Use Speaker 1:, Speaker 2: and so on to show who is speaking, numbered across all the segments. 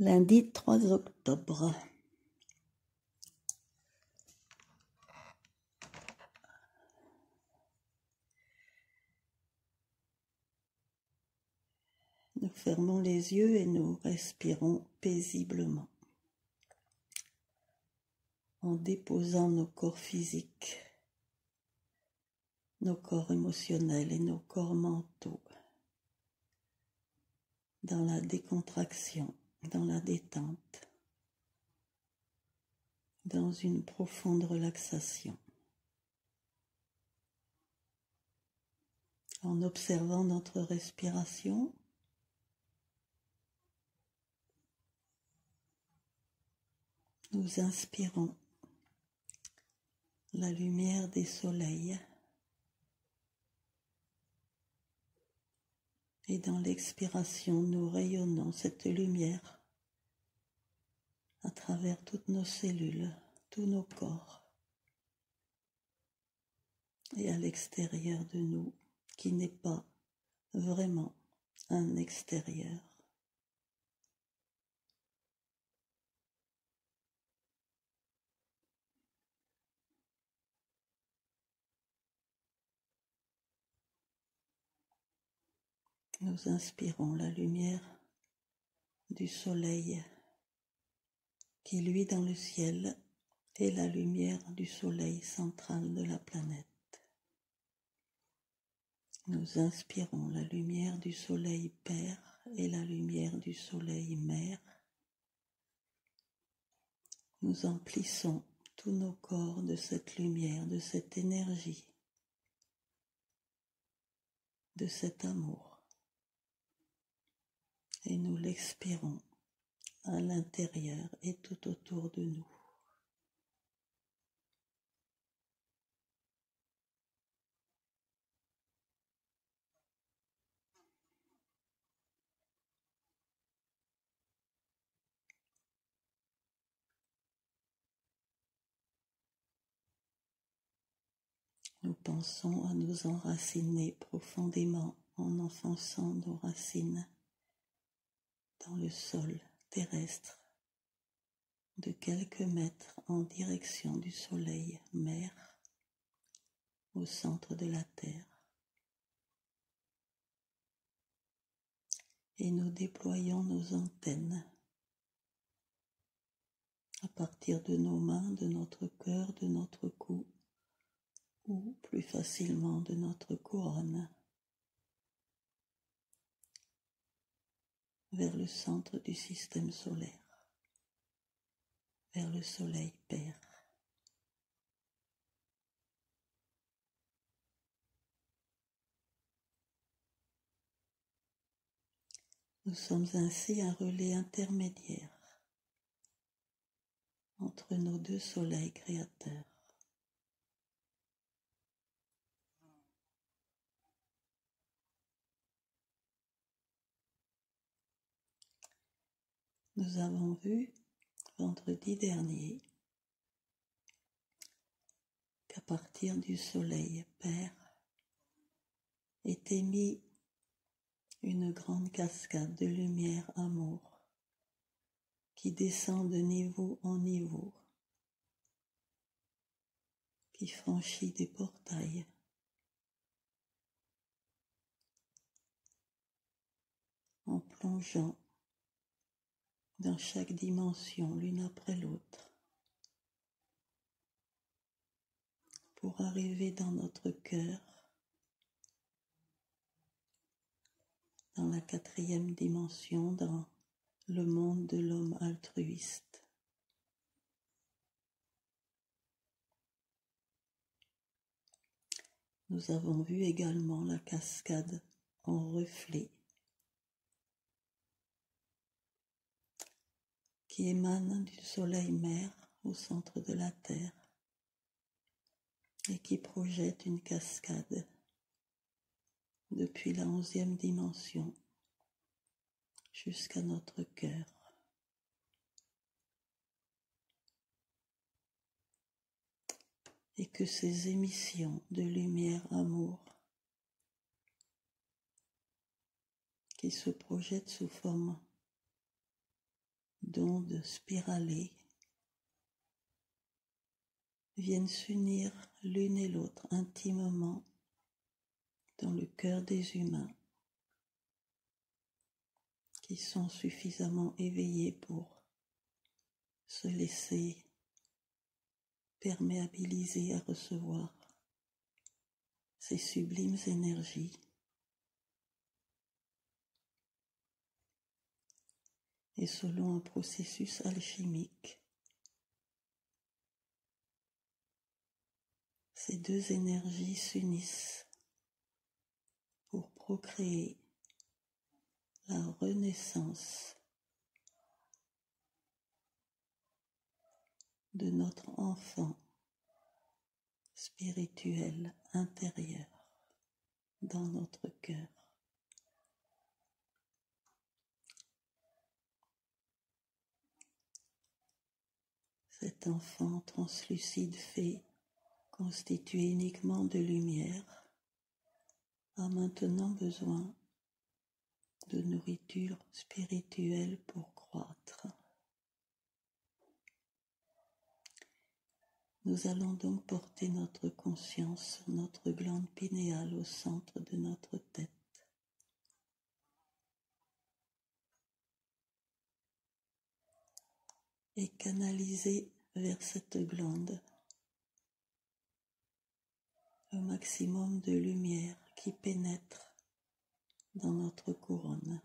Speaker 1: Lundi 3 octobre. Nous fermons les yeux et nous respirons paisiblement en déposant nos corps physiques, nos corps émotionnels et nos corps mentaux dans la décontraction, dans la détente, dans une profonde relaxation, en observant notre respiration. Nous inspirons la lumière des soleils et dans l'expiration, nous rayonnons cette lumière à travers toutes nos cellules, tous nos corps et à l'extérieur de nous, qui n'est pas vraiment un extérieur. Nous inspirons la lumière du soleil qui luit dans le ciel est la lumière du soleil central de la planète. Nous inspirons la lumière du soleil Père et la lumière du soleil Mère. Nous emplissons tous nos corps de cette lumière, de cette énergie, de cet amour. Et nous l'expirons à l'intérieur et tout autour de nous. Nous pensons à nous enraciner profondément en enfonçant nos racines dans le sol terrestre de quelques mètres en direction du soleil mère au centre de la terre. Et nous déployons nos antennes à partir de nos mains, de notre cœur, de notre cou ou plus facilement de notre couronne vers le centre du système solaire, vers le soleil Père. Nous sommes ainsi un relais intermédiaire entre nos deux soleils créateurs. Nous avons vu vendredi dernier qu'à partir du soleil Père est émis une grande cascade de lumière amour qui descend de niveau en niveau, qui franchit des portails, en plongeant dans chaque dimension l'une après l'autre, pour arriver dans notre cœur, dans la 4e dimension, dans le monde de l'homme altruiste. Nous avons vu également la cascade en reflet qui émane du soleil mère au centre de la terre et qui projette une cascade depuis la 11e dimension jusqu'à notre cœur. Et que ces émissions de lumière amour qui se projettent sous forme d'ondes spiralées viennent s'unir l'une et l'autre intimement dans le cœur des humains qui sont suffisamment éveillés pour se laisser perméabiliser à recevoir ces sublimes énergies. Et selon un processus alchimique, ces deux énergies s'unissent pour procréer la renaissance de notre enfant spirituel intérieur dans notre cœur. Cet enfant translucide fait constitué uniquement de lumière a maintenant besoin de nourriture spirituelle pour croître. Nous allons donc porter notre conscience sur notre glande pinéale au centre de notre tête. Et canaliser vers cette glande un maximum de lumière qui pénètre dans notre couronne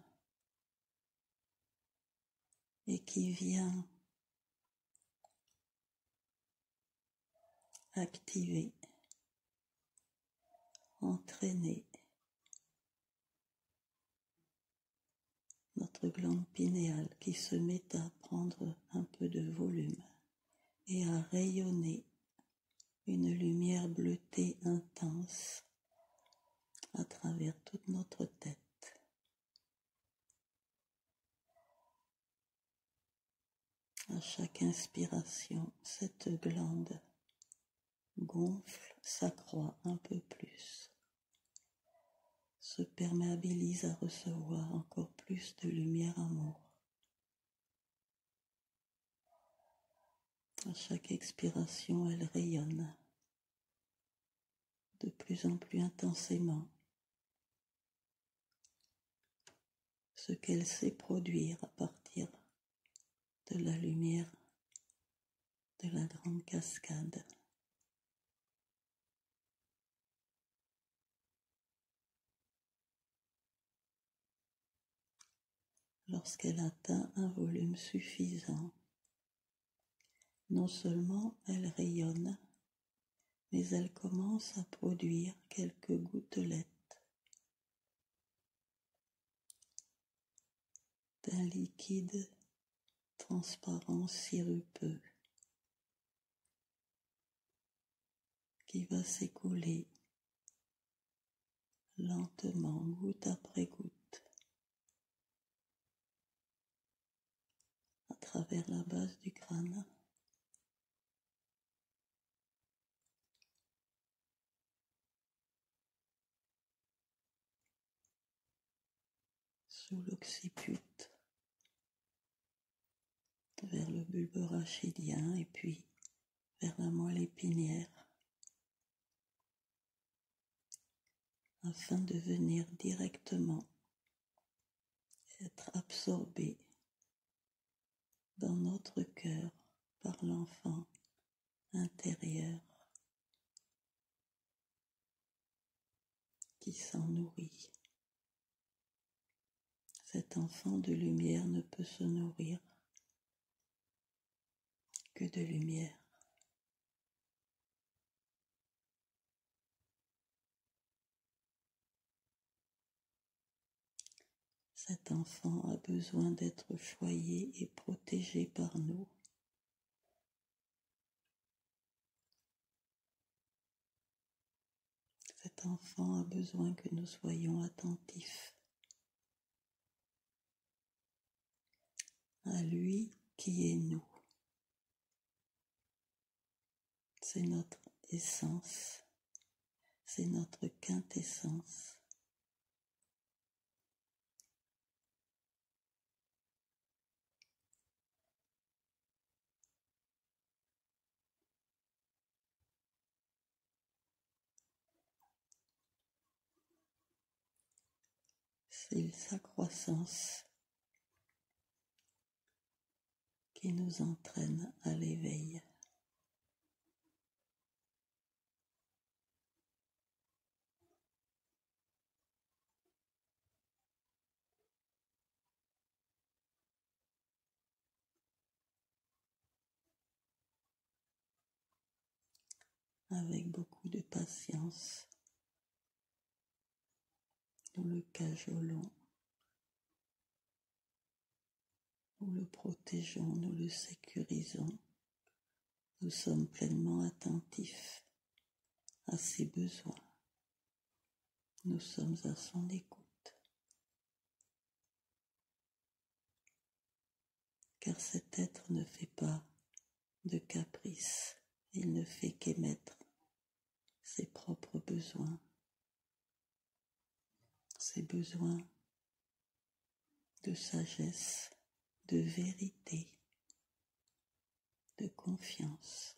Speaker 1: et qui vient activer, entraîner notre glande pinéale qui se met à prendre un peu de volume et à rayonner une lumière bleutée intense à travers toute notre tête. À chaque inspiration, cette glande gonfle, s'accroît un peu plus, se perméabilise à recevoir encore plus de lumière amour. À chaque expiration, elle rayonne de plus en plus intensément ce qu'elle sait produire à partir de la lumière de la grande cascade. Lorsqu'elle atteint un volume suffisant, non seulement elle rayonne, mais elle commence à produire quelques gouttelettes d'un liquide transparent sirupeux qui va s'écouler lentement, goutte après goutte, à travers la base du crâne, sous l'occiput, vers le bulbe rachidien et puis vers la moelle épinière, afin de venir directement être absorbé dans notre cœur par l'enfant intérieur qui s'en nourrit. Cet enfant de lumière ne peut se nourrir que de lumière. Cet enfant a besoin d'être choyé et protégé par nous. Cet enfant a besoin que nous soyons attentifs à lui qui est nous. C'est notre essence, c'est notre quintessence. C'est sa croissance qui nous entraîne à l'éveil. Avec beaucoup de patience, nous le cajolons, nous le protégeons, nous le sécurisons. Nous sommes pleinement attentifs à ses besoins. Nous sommes à son écoute. Car cet être ne fait pas de caprices, il ne fait qu'émettre ses propres besoins, ses besoins de sagesse, de vérité, de confiance.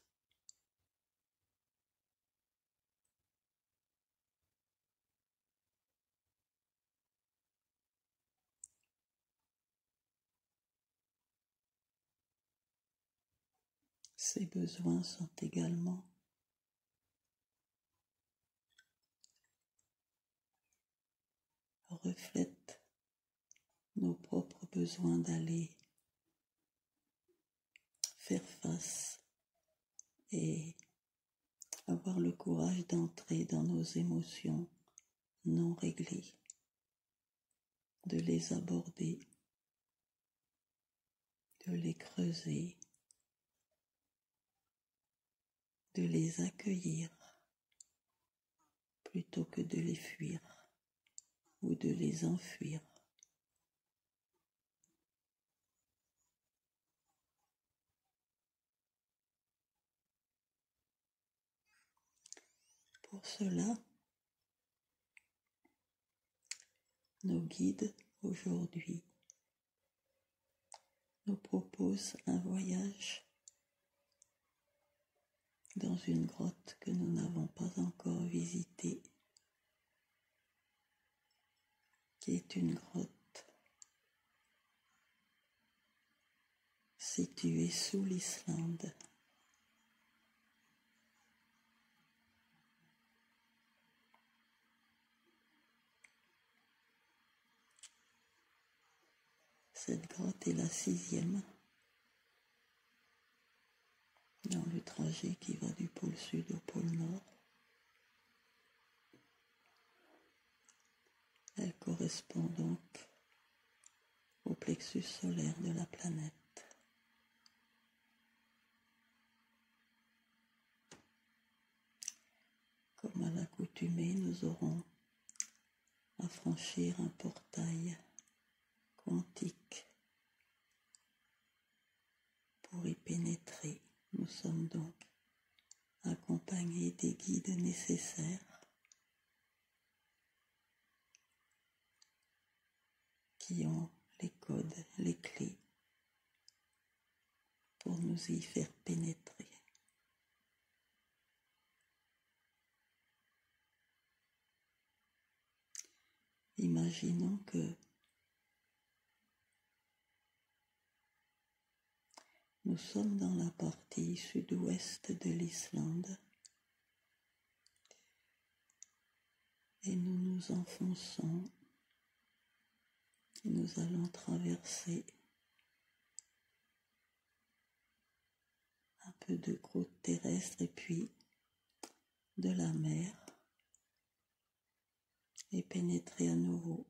Speaker 1: Ces besoins sont également reflètent nos propres besoins d'aller faire face et avoir le courage d'entrer dans nos émotions non réglées, de les aborder, de les creuser, de les accueillir plutôt que de les fuir ou de les enfuir. Pour cela, nos guides aujourd'hui nous proposent un voyage dans une grotte que nous n'avons pas encore visitée, qui est une grotte située sous l'Islande. Cette grotte est la 6e dans le trajet qui va du pôle sud au pôle nord. Elle correspond donc au plexus solaire de la planète. Comme à l'accoutumée, nous aurons à franchir un portail quantique pour y pénétrer. Nous sommes donc accompagnés des guides nécessaires qui ont les codes, les clés pour nous y faire pénétrer. Imaginons que nous sommes dans la partie sud-ouest de l'Islande et nous nous enfonçons. Nous allons traverser un peu de croûte terrestre et puis de la mer et pénétrer à nouveau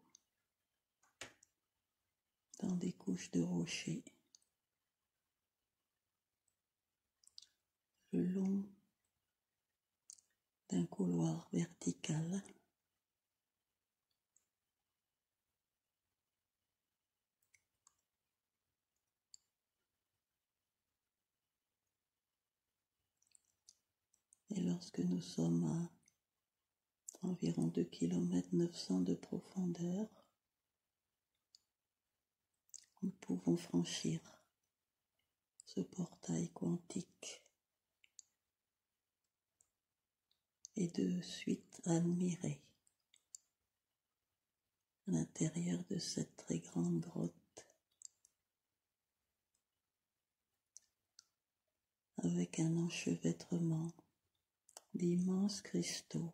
Speaker 1: dans des couches de rochers le long d'un couloir vertical et lorsque nous sommes à environ 2 km 900 de profondeur, nous pouvons franchir ce portail quantique et de suite admirer à l'intérieur de cette très grande grotte, avec un enchevêtrement d'immenses cristaux,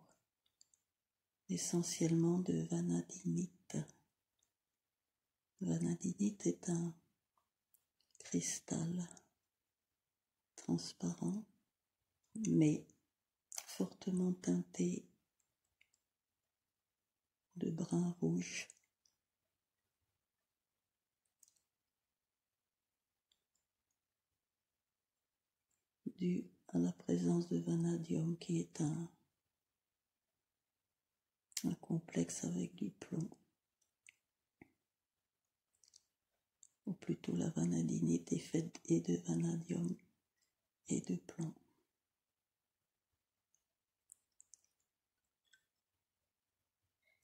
Speaker 1: essentiellement de vanadinite. Vanadinite est un cristal transparent, mais fortement teinté de brun rouge. Dû à la présence de vanadium qui est un complexe avec du plomb. Ou plutôt la vanadinite est faite et de vanadium et de plomb.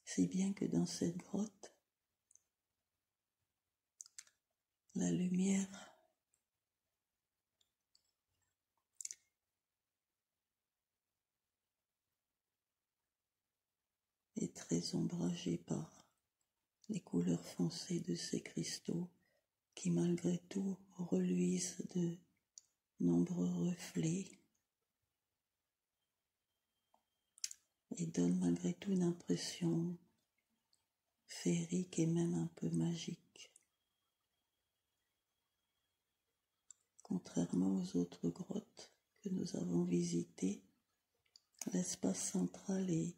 Speaker 1: Si bien que dans cette grotte, la lumière est très ombragée par les couleurs foncées de ces cristaux qui malgré tout reluisent de nombreux reflets et donnent malgré tout une impression féerique et même un peu magique. Contrairement aux autres grottes que nous avons visitées, l'espace central est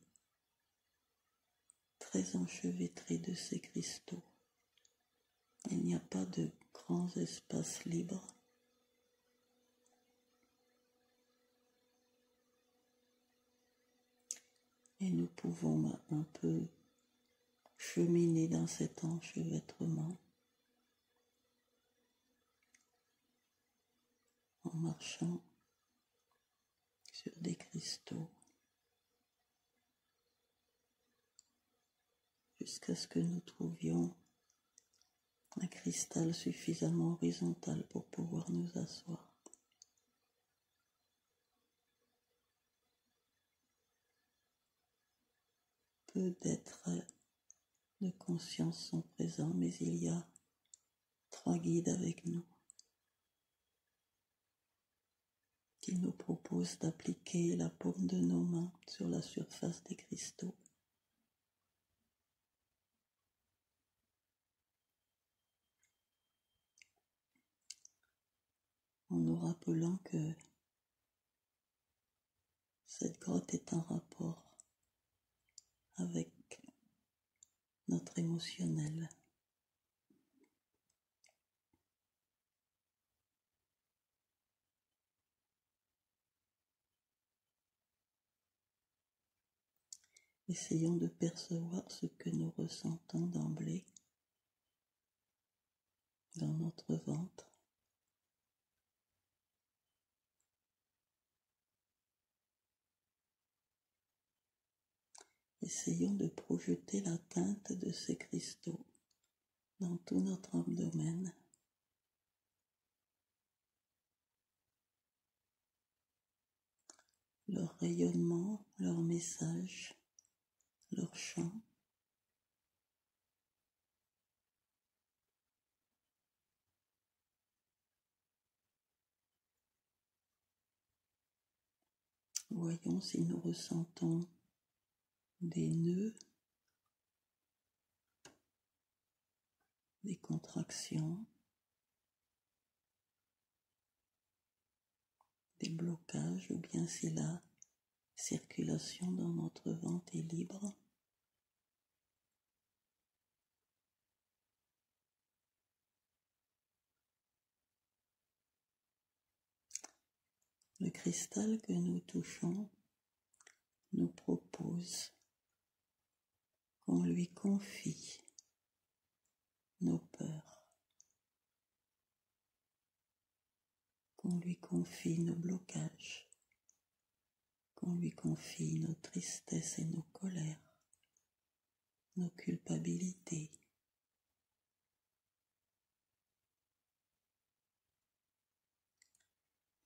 Speaker 1: très enchevêtré de ces cristaux. Il n'y a pas de grands espaces libres. Et nous pouvons un peu cheminer dans cet enchevêtrement en marchant sur des cristaux jusqu'à ce que nous trouvions un cristal suffisamment horizontal pour pouvoir nous asseoir. Peu d'êtres de conscience sont présents, mais il y a 3 guides avec nous qui nous proposent d'appliquer la paume de nos mains sur la surface des cristaux. En nous rappelant que cette grotte est en rapport avec notre émotionnel. Essayons de percevoir ce que nous ressentons d'emblée dans notre ventre. Essayons de projeter la teinte de ces cristaux dans tout notre abdomen. Leur rayonnement, leur message, leur chant. Voyons si nous ressentons des nœuds, des contractions, des blocages, ou bien si la circulation dans notre ventre est libre. Le cristal que nous touchons nous propose qu'on lui confie nos peurs, qu'on lui confie nos blocages, qu'on lui confie nos tristesses et nos colères, nos culpabilités.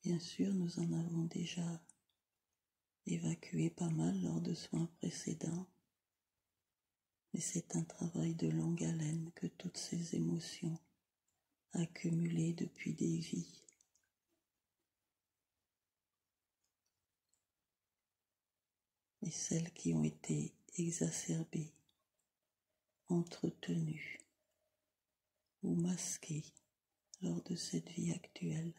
Speaker 1: Bien sûr, nous en avons déjà évacué pas mal lors de soins précédents, Mais c'est un travail de longue haleine que toutes ces émotions accumulées depuis des vies et celles qui ont été exacerbées, entretenues ou masquées lors de cette vie actuelle.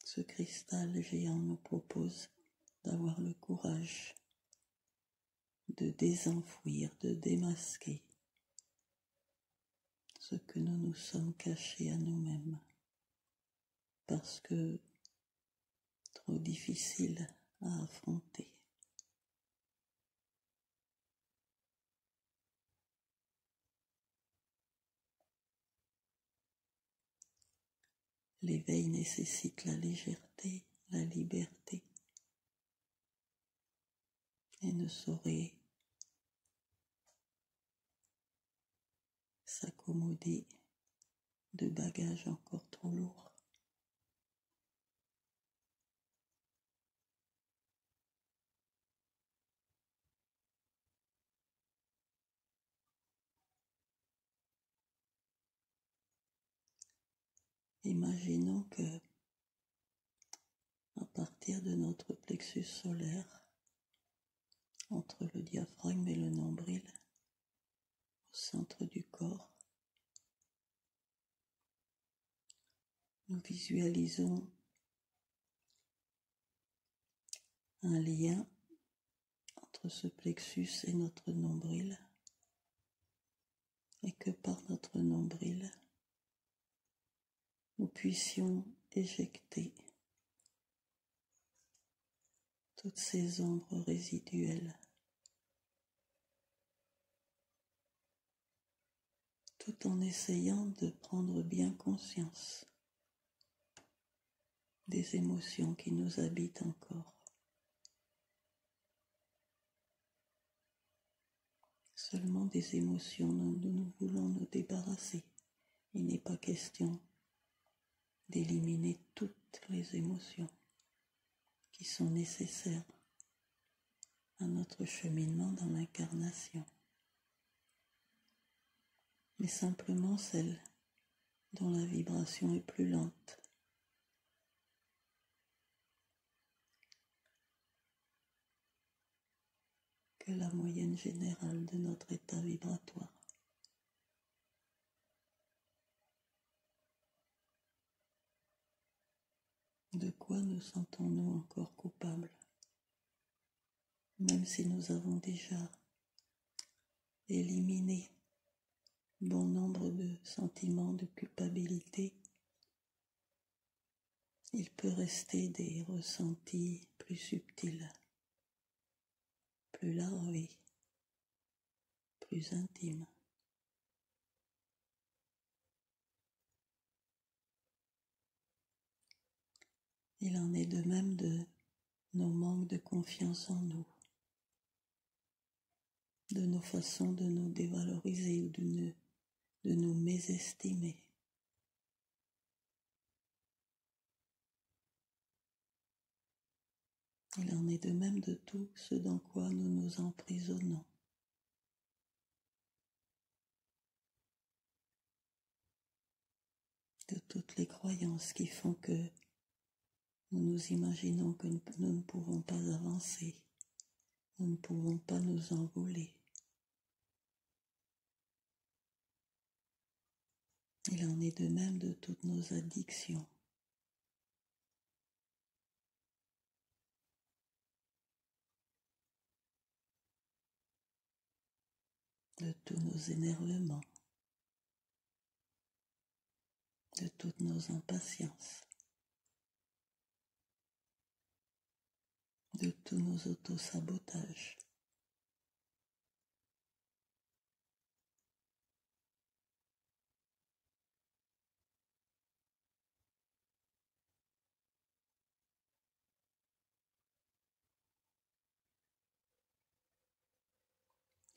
Speaker 1: Ce cristal géant nous propose d'avoir le courage de désenfouir, de démasquer ce que nous nous sommes cachés à nous-mêmes, parce que trop difficile à affronter. L'éveil nécessite la légèreté, la liberté, et ne saurait s'accommoder de bagages encore trop lourds. Imaginons que, à partir de notre plexus solaire, entre le diaphragme et le nombril, au centre du corps, nous visualisons un lien entre ce plexus et notre nombril, et que par notre nombril, nous puissions éjecter toutes ces ombres résiduelles, tout en essayant de prendre bien conscience des émotions qui nous habitent encore. Seulement des émotions dont nous voulons nous débarrasser. Il n'est pas question d'éliminer toutes les émotions qui sont nécessaires à notre cheminement dans l'incarnation, mais simplement celles dont la vibration est plus lente, que la moyenne générale de notre état vibratoire. De quoi nous sentons-nous encore coupables, même si nous avons déjà éliminé bon nombre de sentiments de culpabilité? Il peut rester des ressentis plus subtils, plus larvés, plus intimes. Il en est de même de nos manques de confiance en nous, de nos façons de nous dévaloriser ou de nous mésestimer. Il en est de même de tout ce dans quoi nous nous emprisonnons. De toutes les croyances qui font que nous nous imaginons que nous ne pouvons pas avancer, nous ne pouvons pas nous envoler. Il en est de même de toutes nos addictions. De tous nos énervements, de toutes nos impatiences, de tous nos autosabotages.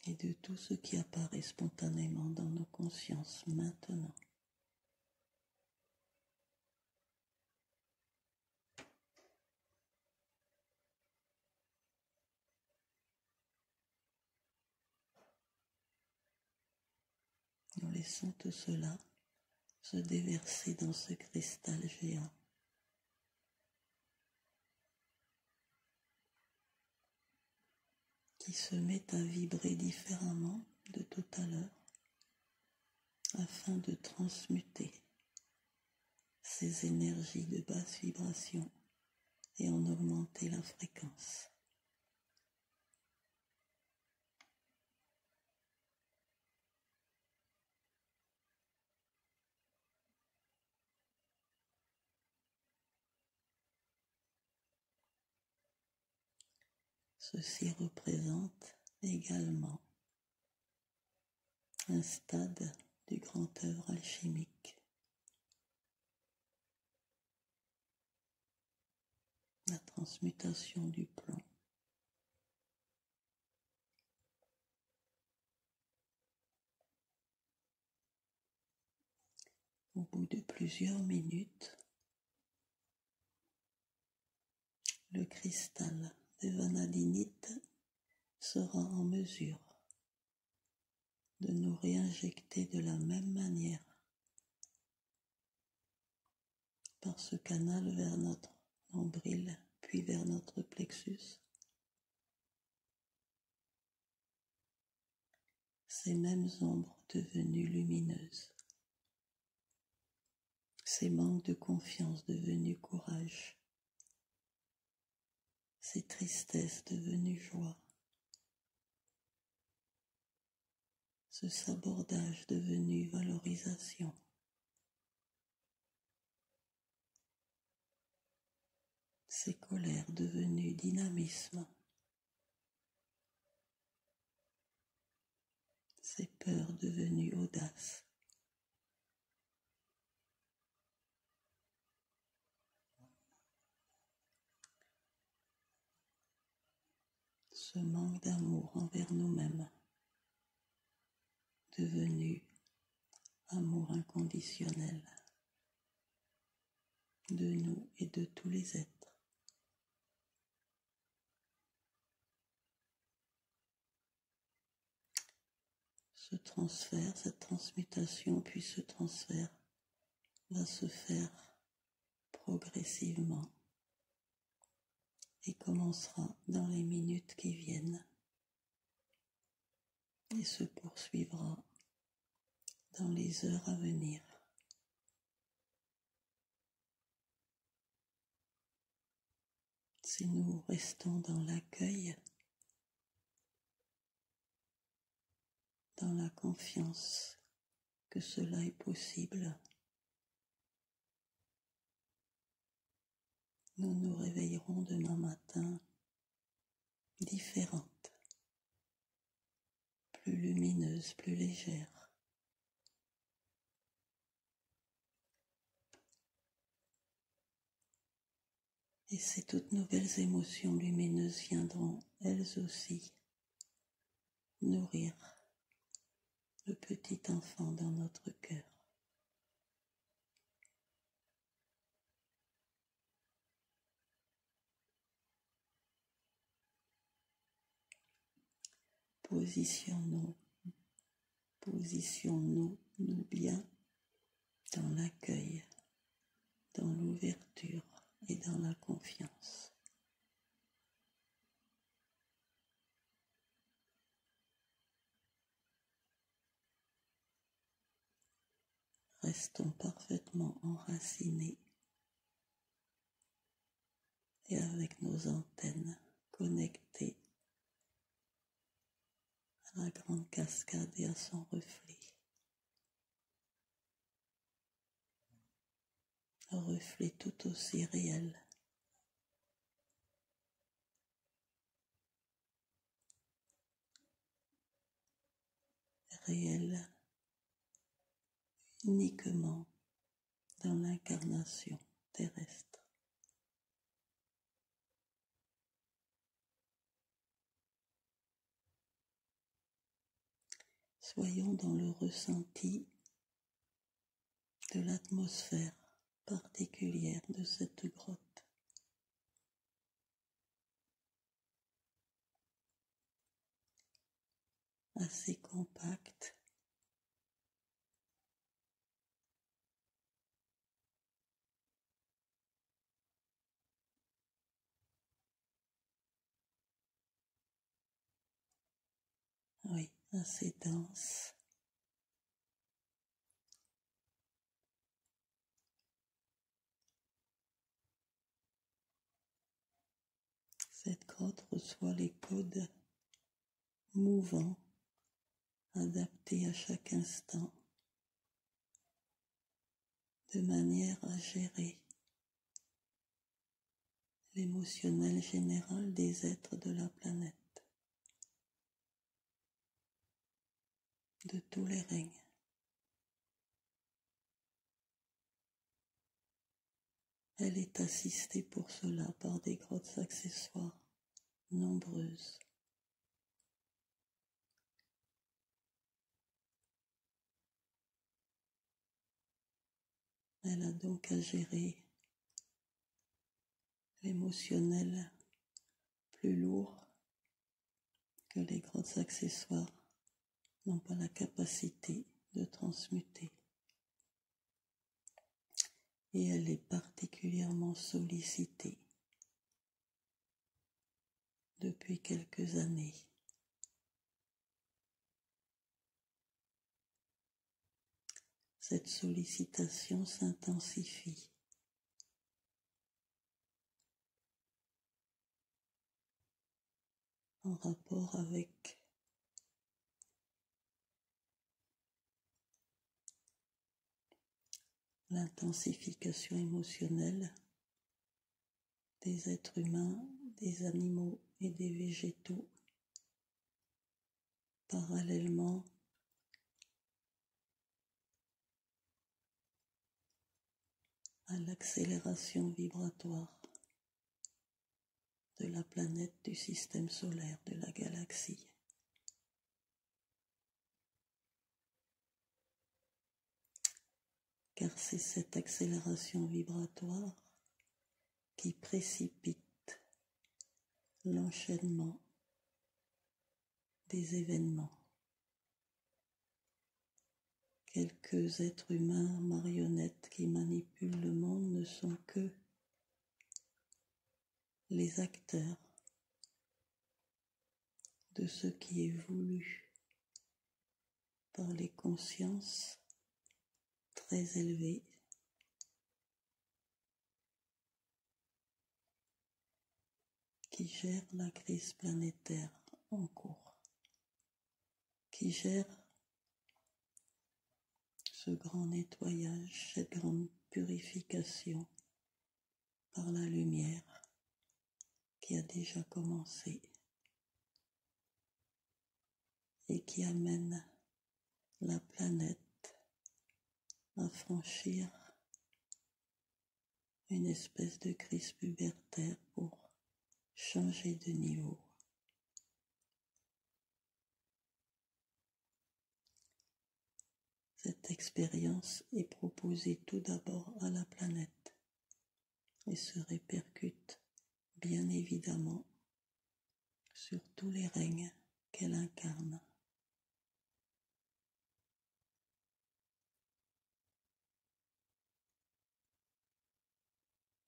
Speaker 1: Et de tout ce qui apparaît spontanément dans nos consciences maintenant. laissons tout cela se déverser dans ce cristal géant. Qui se met à vibrer différemment de tout à l'heure afin de transmuter ces énergies de basse vibration et en augmenter la fréquence. Ceci représente également un stade du grand œuvre alchimique. La transmutation du plomb. Au bout de plusieurs minutes, le cristal de vanadinite sera en mesure de nous réinjecter de la même manière par ce canal vers notre nombril, puis vers notre plexus. Ces mêmes ombres devenues lumineuses, ces manques de confiance devenus courage, ces tristesses devenues joie, ce sabordage devenu valorisation, ces colères devenues dynamisme, ces peurs devenues audace. Ce manque d'amour envers nous-mêmes, devenu amour inconditionnel de nous et de tous les êtres. Ce transfert, cette transmutation, puis ce transfert va se faire progressivement et commencera dans les minutes qui viennent et se poursuivra dans les heures à venir. Si nous restons dans l'accueil, dans la confiance que cela est possible, nous nous réveillerons demain matin différentes, plus lumineuses, plus légères. Et ces toutes nouvelles émotions lumineuses viendront, elles aussi, nourrir le petit enfant dans notre cœur. Positionnons-nous bien dans l'accueil, dans l'ouverture et dans la confiance. Restons parfaitement enracinés et avec nos antennes connectées à la grande cascade et à son reflet. Un reflet tout aussi réel. Réel uniquement dans l'incarnation terrestre. Soyons dans le ressenti de l'atmosphère particulière de cette grotte. Assez compacte, assez dense. Cette grotte reçoit les codes mouvants, adaptés à chaque instant, de manière à gérer l'émotionnel général des êtres de la planète, de tous les règnes. Elle est assistée pour cela par des grottes accessoires nombreuses. Elle a donc à gérer l'émotionnel plus lourd que les grottes accessoires n'ont pas la capacité de transmuter. Et elle est particulièrement sollicitée depuis quelques années. Cette sollicitation s'intensifie. En rapport avec l'intensification émotionnelle des êtres humains, des animaux et des végétaux, parallèlement à l'accélération vibratoire de la planète, du système solaire, de la galaxie. Car c'est cette accélération vibratoire qui précipite l'enchaînement des événements. Quelques êtres humains marionnettes qui manipulent le monde ne sont que les acteurs de ce qui est voulu par les consciences très élevées qui gèrent la crise planétaire en cours, qui gèrent ce grand nettoyage, cette grande purification par la lumière qui a déjà commencé et qui amène la planète à franchir une espèce de crise pubertaire pour changer de niveau. Cette expérience est proposée tout d'abord à la planète et se répercute bien évidemment sur tous les règnes qu'elle incarne.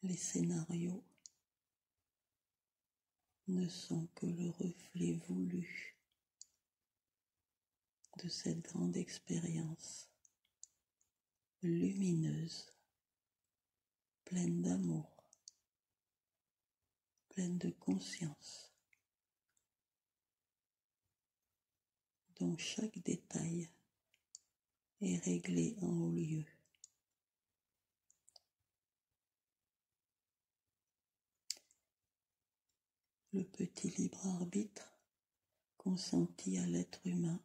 Speaker 1: Les scénarios ne sont que le reflet voulu de cette grande expérience lumineuse, pleine d'amour, pleine de conscience, dont chaque détail est réglé en haut lieu. Le petit libre arbitre consenti à l'être humain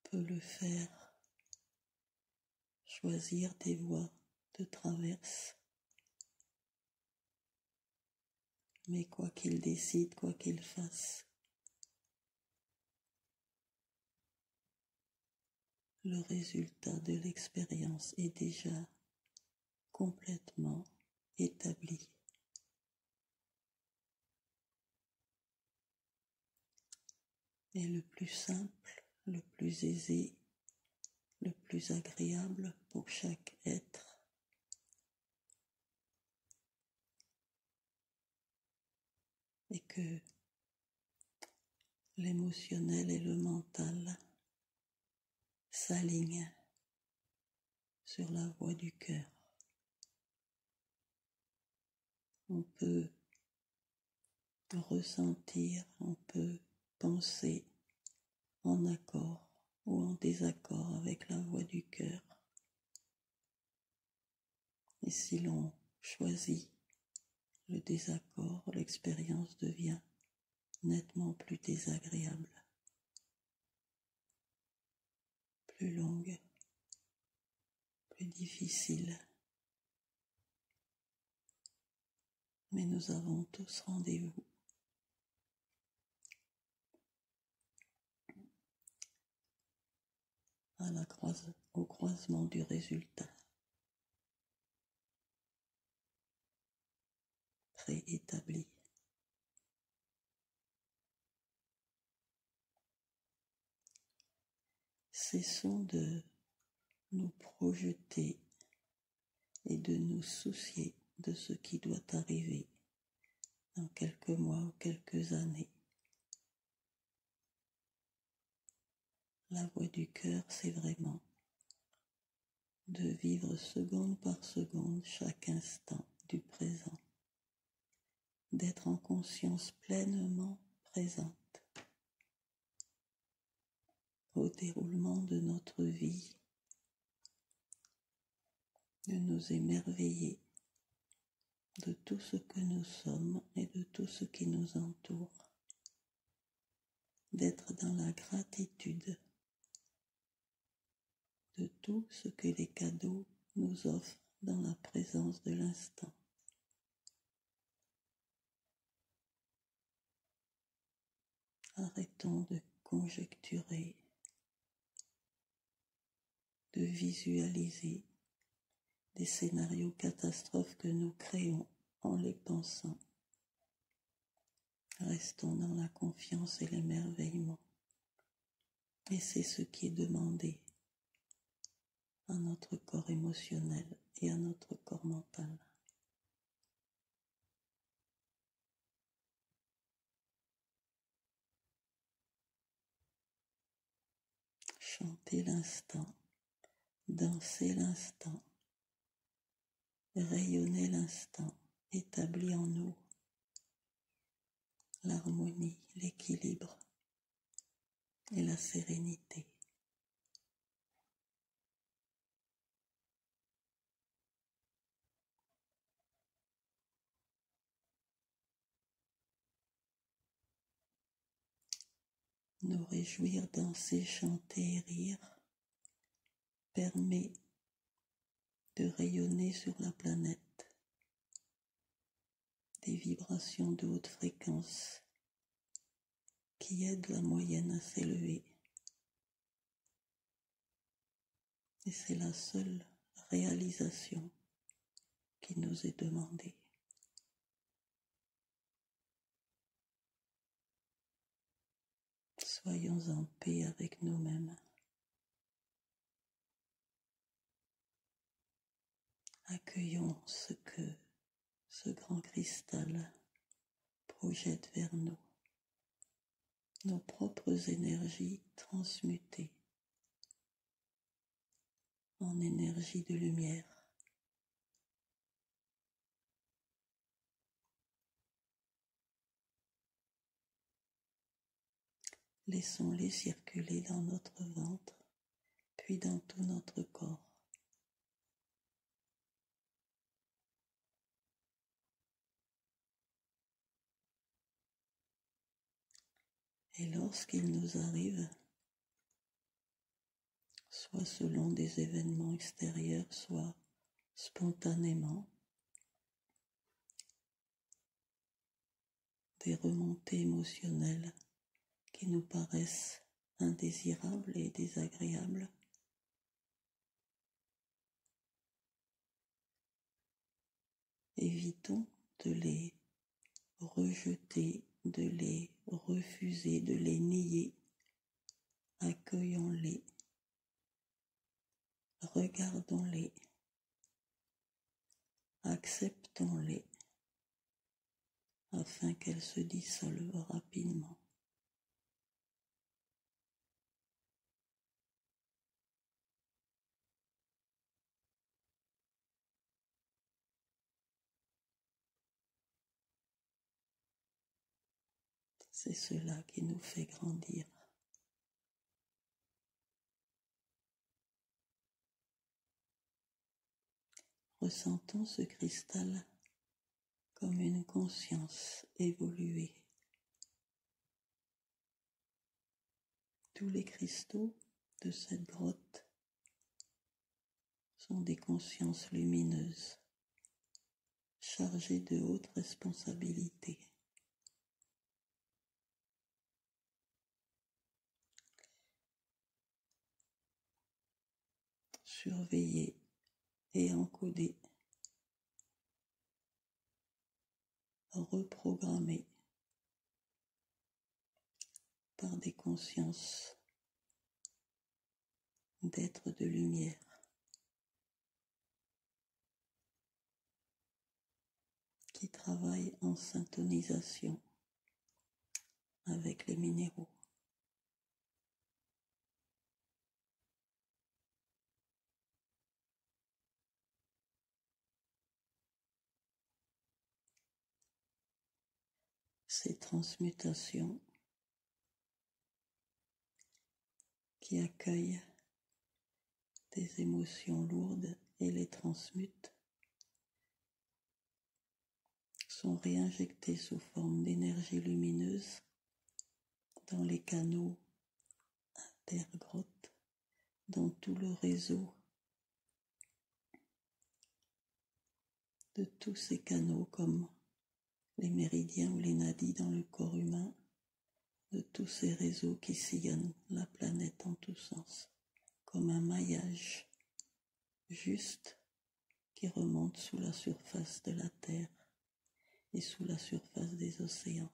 Speaker 1: peut le faire choisir des voies de traverse. Mais quoi qu'il décide, quoi qu'il fasse, le résultat de l'expérience est déjà complètement établi. Et le plus simple, le plus aisé, le plus agréable pour chaque être est que l'émotionnel et le mental s'alignent sur la voie du cœur. On peut ressentir, on peut penser en accord ou en désaccord avec la voix du cœur. Et si l'on choisit le désaccord, l'expérience devient nettement plus désagréable, plus longue, plus difficile. Mais nous avons tous rendez-vous au croisement du résultat préétabli. Cessons de nous projeter et de nous soucier de ce qui doit arriver dans quelques mois ou quelques années. La voix du cœur, c'est vraiment de vivre seconde par seconde chaque instant du présent, d'être en conscience pleinement présente au déroulement de notre vie, de nous émerveiller de tout ce que nous sommes et de tout ce qui nous entoure, d'être dans la gratitude de tout ce que les cadeaux nous offrent dans la présence de l'instant. Arrêtons de conjecturer, de visualiser des scénarios catastrophes que nous créons en les pensant. Restons dans la confiance et l'émerveillement. Et c'est ce qui est demandé à notre corps émotionnel et à notre corps mental. Chanter l'instant, danser l'instant, rayonner l'instant, établi en nous l'harmonie, l'équilibre et la sérénité. Nous réjouir, danser, chanter et rire permet de rayonner sur la planète des vibrations de haute fréquence qui aident la moyenne à s'élever. Et c'est la seule réalisation qui nous est demandée. Soyons en paix avec nous-mêmes. Accueillons ce que ce grand cristal projette vers nous, nos propres énergies transmutées en énergie de lumière. Laissons-les circuler dans notre ventre, puis dans tout notre corps. Et lorsqu'il nous arrive, soit selon des événements extérieurs, soit spontanément, des remontées émotionnelles qui nous paraissent indésirables et désagréables, évitons de les rejeter, de les refuser, de les nier. Accueillons-les, regardons-les, acceptons-les, afin qu'elles se dissolvent rapidement. C'est cela qui nous fait grandir. Ressentons ce cristal comme une conscience évoluée. Tous les cristaux de cette grotte sont des consciences lumineuses, chargées de hautes responsabilités. Surveillées et encodées, reprogrammées par des consciences d'êtres de lumière qui travaillent en syntonisation avec les minéraux. Ces transmutations qui accueillent des émotions lourdes et les transmutent sont réinjectées sous forme d'énergie lumineuse dans les canaux intergrottes, dans tout le réseau de tous ces canaux comme les méridiens ou les nadis dans le corps humain, de tous ces réseaux qui sillonnent la planète en tous sens, comme un maillage juste qui remonte sous la surface de la Terre et sous la surface des océans.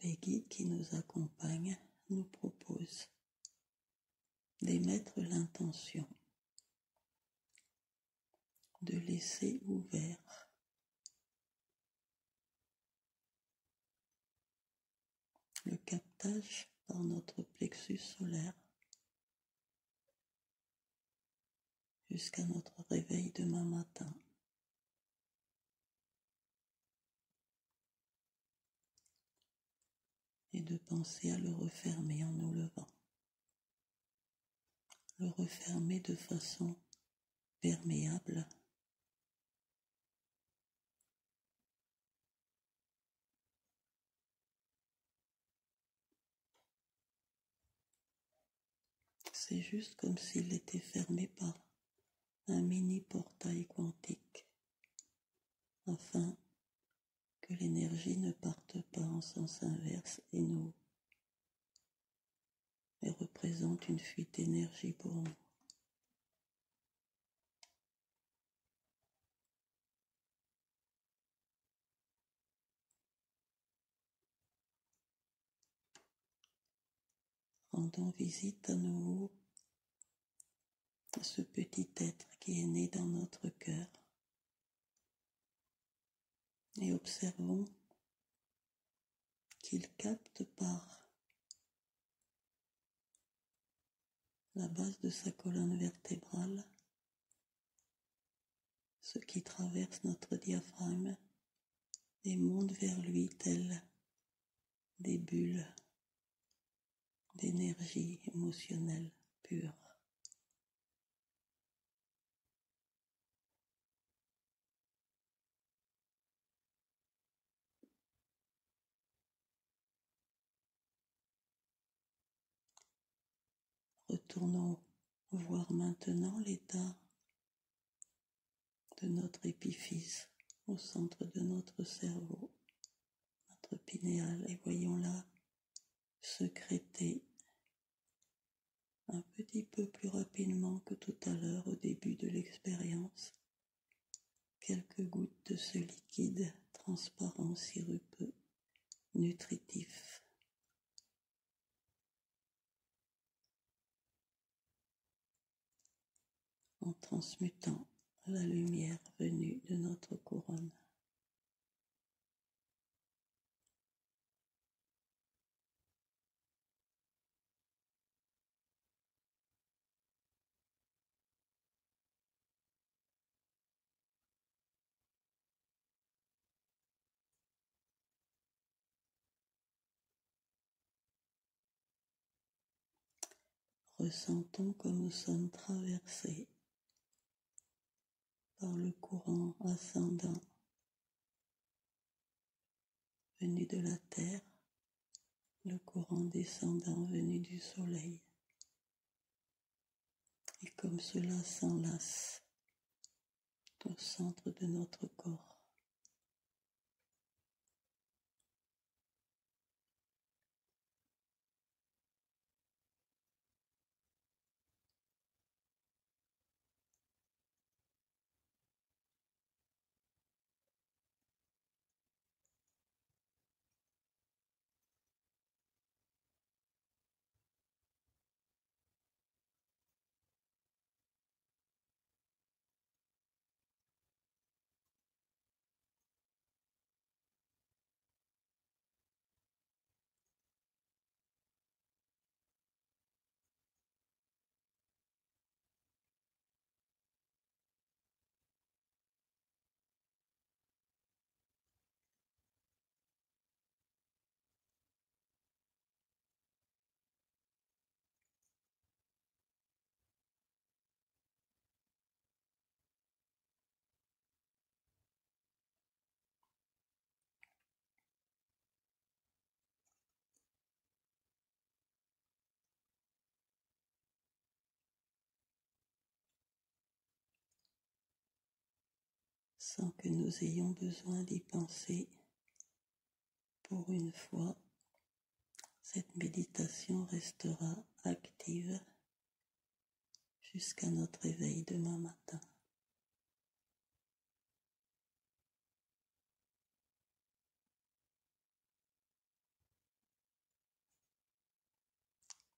Speaker 1: Les guides qui nous accompagnent nous proposent d'émettre l'intention de laisser ouvert le captage par notre plexus solaire jusqu'à notre réveil demain matin. Et de penser à le refermer en nous levant. Le refermer de façon perméable, c'est juste comme s'il était fermé par un mini portail quantique, afin que l'énergie ne parte pas en sens inverse et représente une fuite d'énergie pour nous. Rendons visite à nouveau à ce petit être qui est né dans notre cœur et observons qu'il capte par la base de sa colonne vertébrale ce qui traverse notre diaphragme et monte vers lui telles des bulles d'énergie émotionnelle pure. Retournons voir maintenant l'état de notre épiphyse au centre de notre cerveau, notre pinéal, et voyons-la sécréter un petit peu plus rapidement que tout à l'heure au début de l'expérience, quelques gouttes de ce liquide transparent sirupeux, nutritif. En transmutant la lumière venue de notre couronne. Ressentons comme nous sommes traversés par le courant ascendant venu de la terre, le courant descendant venu du soleil. Et comme cela s'enlace au centre de notre corps. Sans que nous ayons besoin d'y penser. Pour une fois, cette méditation restera active jusqu'à notre éveil demain matin.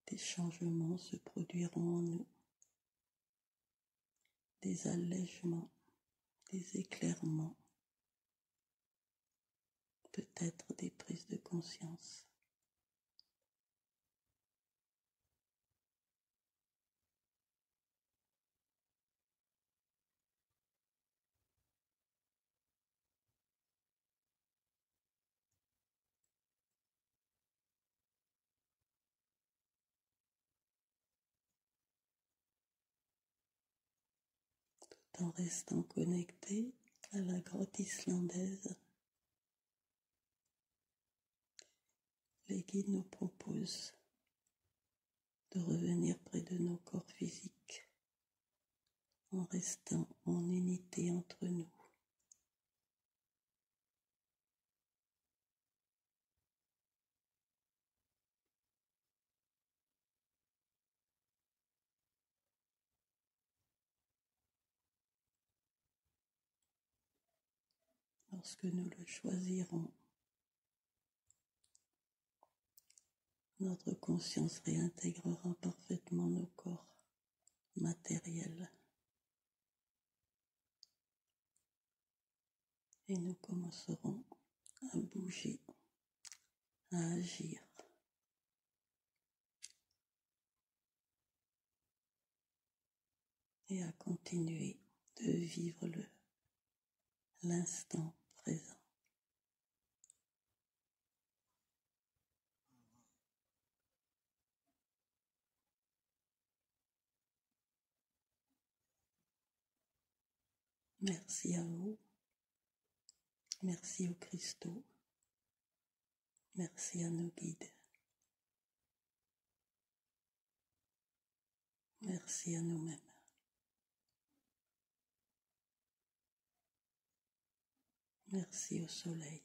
Speaker 1: Des changements se produiront en nous, des allègements, des éclairements, peut-être des prises de conscience. En restant connecté à la grotte islandaise, les guides nous proposent de revenir près de nos corps physiques en restant en unité entre nous. Lorsque nous le choisirons, notre conscience réintégrera parfaitement nos corps matériels et nous commencerons à bouger, à agir. Et à continuer de vivre l'instant présent. Merci à vous, merci aux cristaux, merci à nos guides, merci à nous-mêmes. Merci au soleil.